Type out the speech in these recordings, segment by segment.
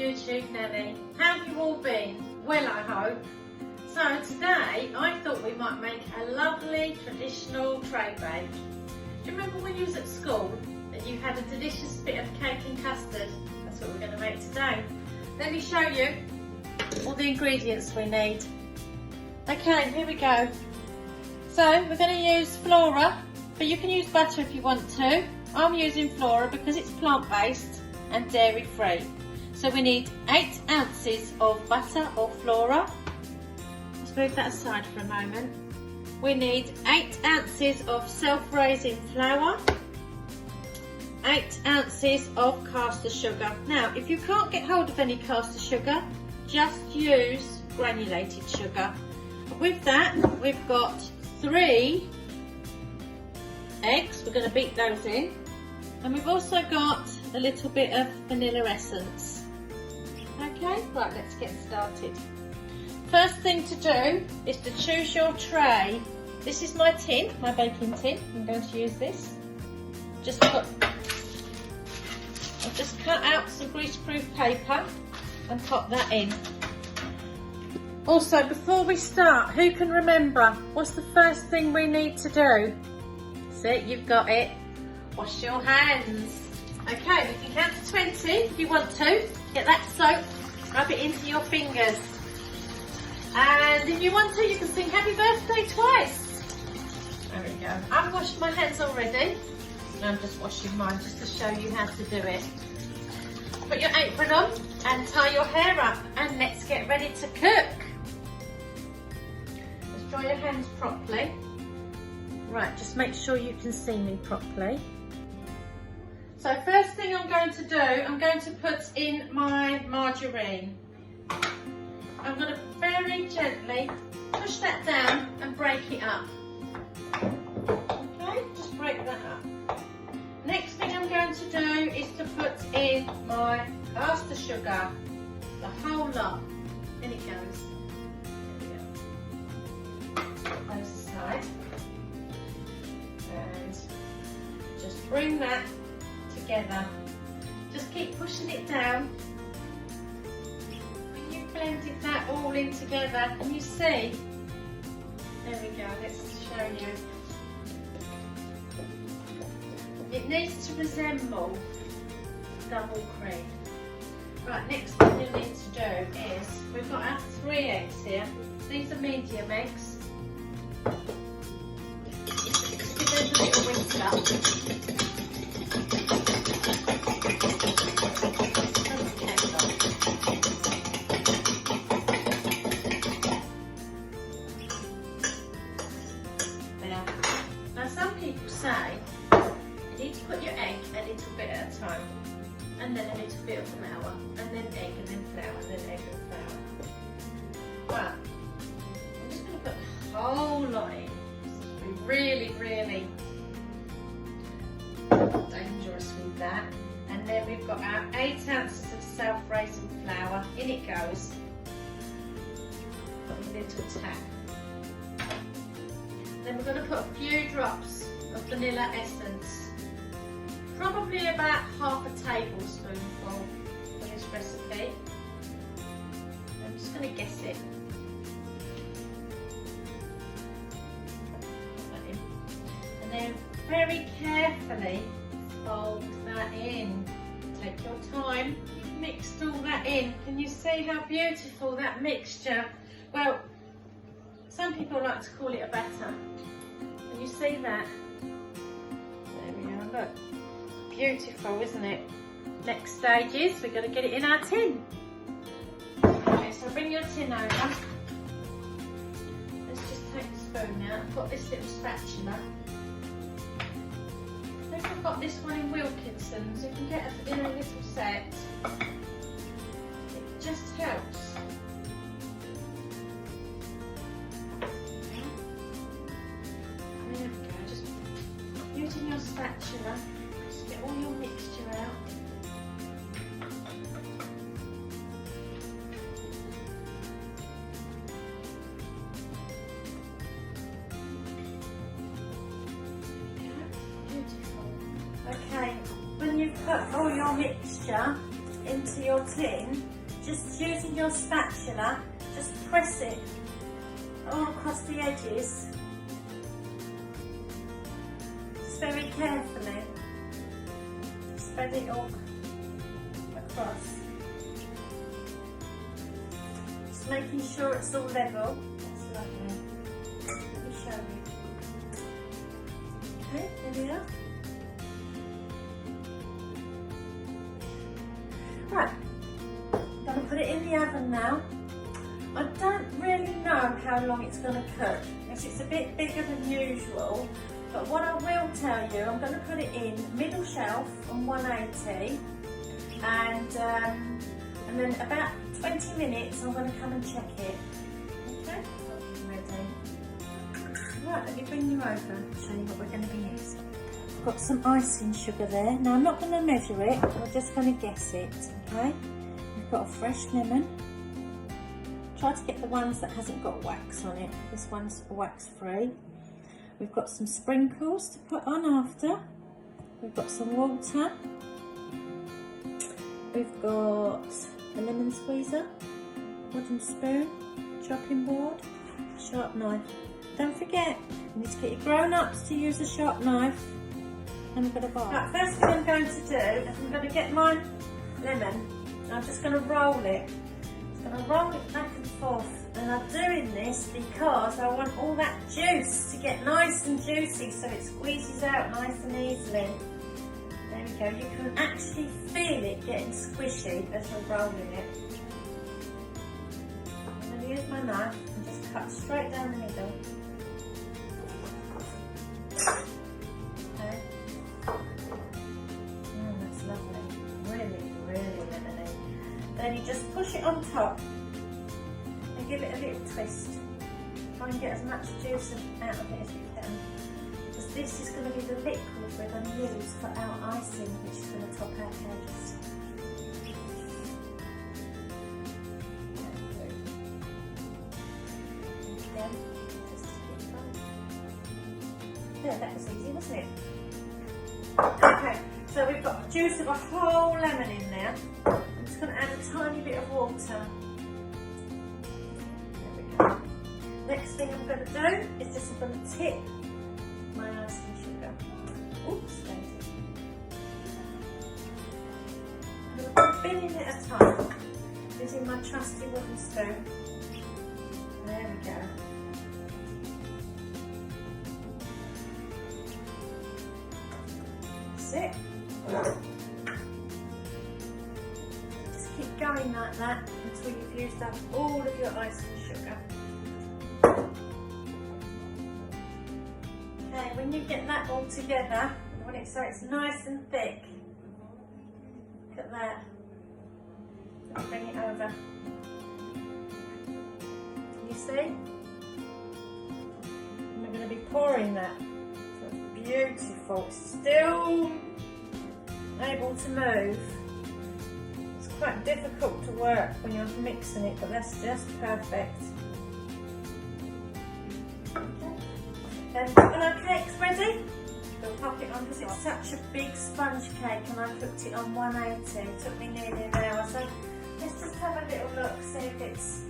YouTube Nanny. How have you all been? Well, I hope. So today I thought we might make a lovely traditional tray bake. Do you remember when you was at school and you had a delicious bit of cake and custard? That's what we're going to make today. Let me show you all the ingredients we need. Okay, here we go. So we're going to use flora, but you can use butter if you want to. I'm using flora because it's plant-based and dairy-free. So we need 8 ounces of butter or flora. Let's move that aside for a moment. We need 8 ounces of self-raising flour, 8 ounces of caster sugar. Now, if you can't get hold of any caster sugar, just use granulated sugar. With that, we've got 3 eggs. We're going to beat those in. And we've also got a little bit of vanilla essence. Okay, right, let's get started. First thing to do is to choose your tray. This is my tin, my baking tin. I'm going to use this. I've just cut out some greaseproof paper and pop that in. Also, before we start, who can remember what's the first thing we need to do? See, you've got it. Wash your hands. Okay, we can count to 20 if you want to. Get that soap, rub it into your fingers. And if you want to, you can sing happy birthday twice. There we go. I've washed my hands already. And I'm just washing mine just to show you how to do it. Put your apron on and tie your hair up and let's get ready to cook. Just dry your hands properly. Right, just make sure you can see me properly. So first thing I'm going to do, I'm going to put in my margarine. I'm going to very gently push that down and break it up. Okay, just break that up. Next thing I'm going to do is to put in my caster sugar, the whole lot. In it goes. There we go. Put those aside. And just bring that together. Just keep pushing it down. When you blended that all in together, can you see? There we go, let's show you. It needs to resemble double cream. Right, next thing you need to do is, we've got our 3 eggs here. These are medium eggs. Give those a little whisk up. Now some people say you need to put your egg a little bit at a time, and then a little bit of flour, and then egg, and then flour, and then egg and flour. But I'm just going to put a whole lot in. Be really, really dangerous with that. And then we've got our 8 ounces of self-raising flour. In it goes. Got a little tap. Then we're going to put a few drops of vanilla essence. Probably about half a tablespoonful for this recipe. I'm just going to guess it. And then very carefully fold that in. Take your time. You've mixed all that in. Can you see how beautiful that mixture? Well, some people like to call it a batter. Can you see that? There we are, look. Beautiful, isn't it? Next stage is we're going to get it in our tin. Okay, so bring your tin over. Let's just take the spoon out. I've got this little spatula. I think I've got this one in Wilkinson's. You can get it in a little set. It just helps. There we go. Just using your spatula, just get all your mixture out. Okay, when you've put all your mixture into your tin, just using your spatula, just press it all across the edges, just very carefully. Spread it all across. Just making sure it's all level. That's lovely. Let me show you. Okay, there we are. Right, I'm going to put it in the oven now. I don't really know how long it's going to cook, because it's a bit bigger than usual. But what I will tell you, I'm going to put it in middle shelf on 180, and then about 20 minutes I'm going to come and check it. Okay, ready. Right, let me bring you over and show you what we're going to be using. I've got some icing sugar there. Now I'm not going to measure it, we're just going to guess it. Okay, we've got a fresh lemon. Try to get the ones that hasn't got wax on it. This one's wax free. We've got some sprinkles to put on after. We've got some water. We've got a lemon squeezer, wooden spoon, chopping board, sharp knife. Don't forget, you need to get your grown-ups to use a sharp knife. And we've got a bowl. Right, first thing I'm going to do is I'm going to get my lemon. I'm just going to roll it. I'm going to roll it back and forth. And I'm doing this because I want all that juice to get nice and juicy, so it squeezes out nice and easily. There we go. You can actually feel it getting squishy as you're rolling it. I'm going to use my knife and just cut straight down the middle. Okay. That's lovely. Really, really lemony. Then you just push it on top. Give it a little twist. Try and get as much juice out of it as you can. Because this is going to be the liquid we're going to use for our icing, which is going to top our cakes. Again, just keep going. Yeah, that was easy, wasn't it? Okay, so we've got the juice of a whole lemon in there. I'm just going to add a tiny bit of water. Next thing I'm going to do is just I'm going to tip my icing sugar. Oops, I'm going to put a bit in at a time using my trusty wooden spoon. There we go. That's it. Just keep going like that until you've used up all of your icing sugar. Okay, when you get that all together, so it's nice and thick, look at that. Let me bring it over. Can you see? And we're going to be pouring that. So it's beautiful. It's still able to move. It's quite difficult to work when you're mixing it, but that's just perfect. Then when our cake's ready, we'll pop it on, because it's such a big sponge cake and I cooked it on 180. It took me nearly an hour. So let's just have a little look, see if it's...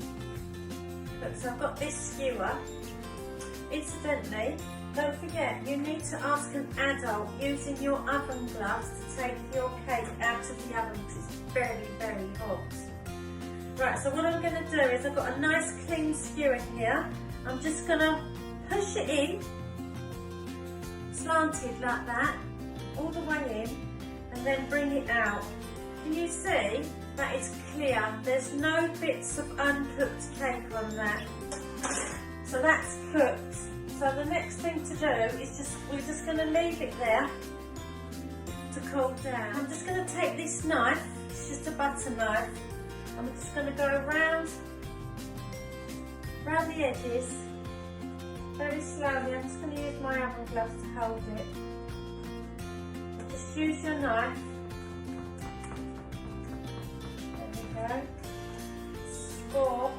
Look, so I've got this skewer. Incidentally, don't forget, you need to ask an adult using your oven gloves to take your cake out of the oven because it's very, very hot. Right, so what I'm going to do is I've got a nice clean skewer here. I'm just going to push it in, slanted like that, all the way in, and then bring it out. Can you see that it's clear? There's no bits of uncooked cake on that. So that's cooked. So the next thing to do is we're just going to leave it there to cool down. I'm just going to take this knife, it's just a butter knife, I'm just going to go around the edges. Very slowly. I'm just going to use my oven gloves to hold it. Just use your knife. There we go. Score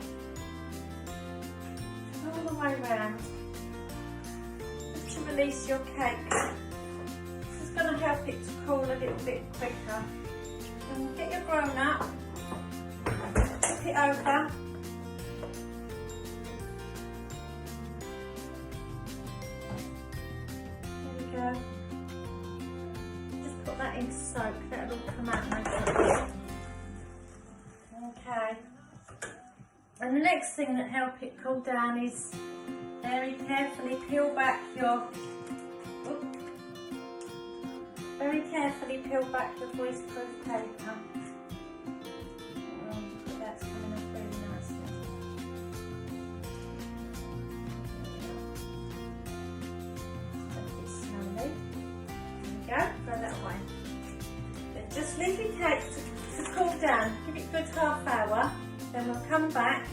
all the way round. Just to release your cake. This is going to help it to cool a little bit quicker. And get your grown up. it over. There we go. Just put that in soak, that'll all come out nicely. Okay. And the next thing that help it cool down is very carefully peel back your voice-proof paper. That's coming up really nicely. Take it slowly. There we go, throw that away. Then just leave your cake to cool down. Give it a good half hour. Then we'll come back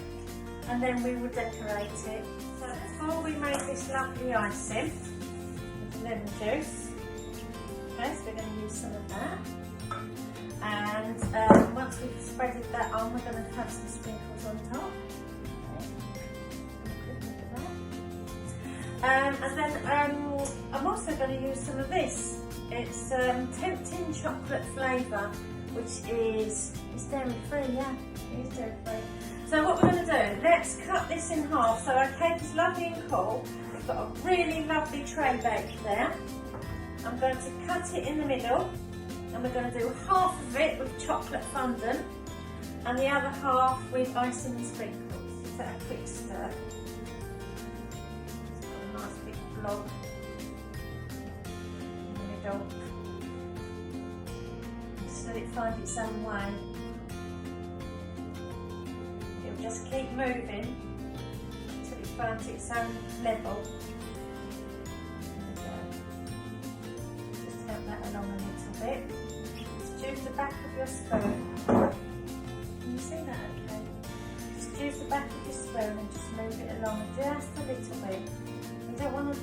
and then we will decorate it. So before we make this lovely icing with the lemon juice, okay, so we're going to use some of that. And once we've spreaded that on, we're going to have some sprinkles on top. Okay. And then I'm also going to use some of this. It's tempting chocolate flavour, which is dairy free, yeah, it is dairy free. So what we're going to do, let's cut this in half. So our cake is lovely and cool. We've got a really lovely tray bake there. I'm going to cut it in the middle, and we're going to do half of it with chocolate fondant and the other half with icing and sprinkles. Give that a quick stir. It's got a nice big blob in the middle. Just let it find its own way. It'll just keep moving until it finds its own level. Along a little bit. Just use the back of your spoon. Can you see that okay? Just use the back of your spoon and just move it along just a little bit. You don't want to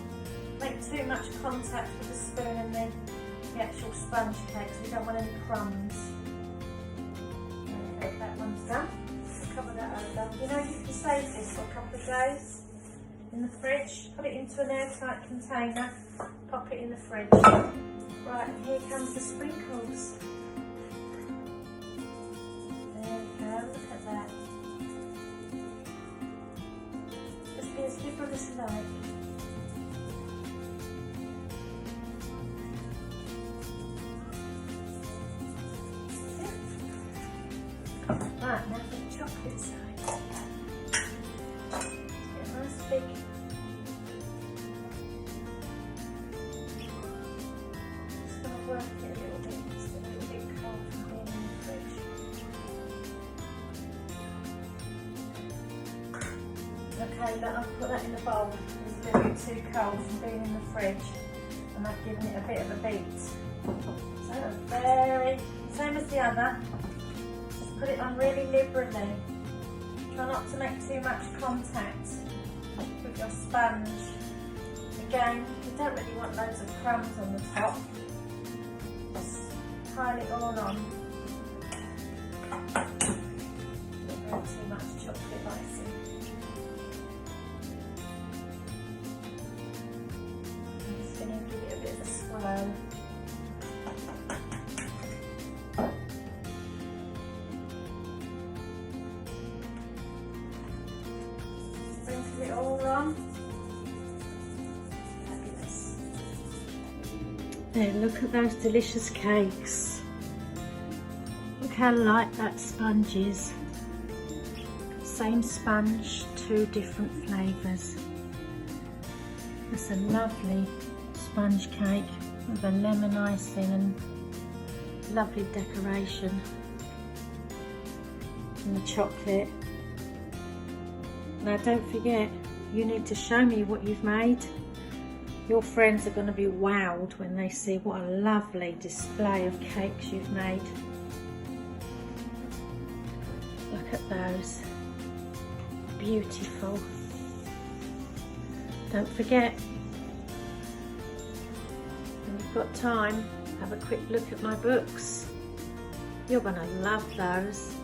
make too much contact with the spoon and the actual sponge cake, so you don't want any crumbs. Okay, that one's done. Cover that over. You know, you can save this for a couple of days in the fridge. Put it into an airtight container. Pop it in the fridge. Right, and here comes the sprinkles. There we go, look at that. Just be as liberal as you like. Right, now for the chocolate side. Get a nice big work it a little bit, just a little bit cold from being in the fridge. Okay, look, I've put that in the bowl. It's a little bit too cold from being in the fridge, and I've given it a bit of a beat. So very, same as the other, just put it on really liberally. Try not to make too much contact with your sponge. Again, you don't really want loads of crumbs on the top. Pile it all on. Not too much chocolate icing. I'm just going to give it a bit of a swirl. Sprinkle it all on. Fabulous. There, look at those delicious cakes. Look how light that sponge is. Same sponge, two different flavours. That's a lovely sponge cake with a lemon icing and lovely decoration. And the chocolate. Now don't forget, you need to show me what you've made. Your friends are going to be wowed when they see what a lovely display of cakes you've made. Look at those. Beautiful. Don't forget, when you've got time, have a quick look at my books. You're going to love those.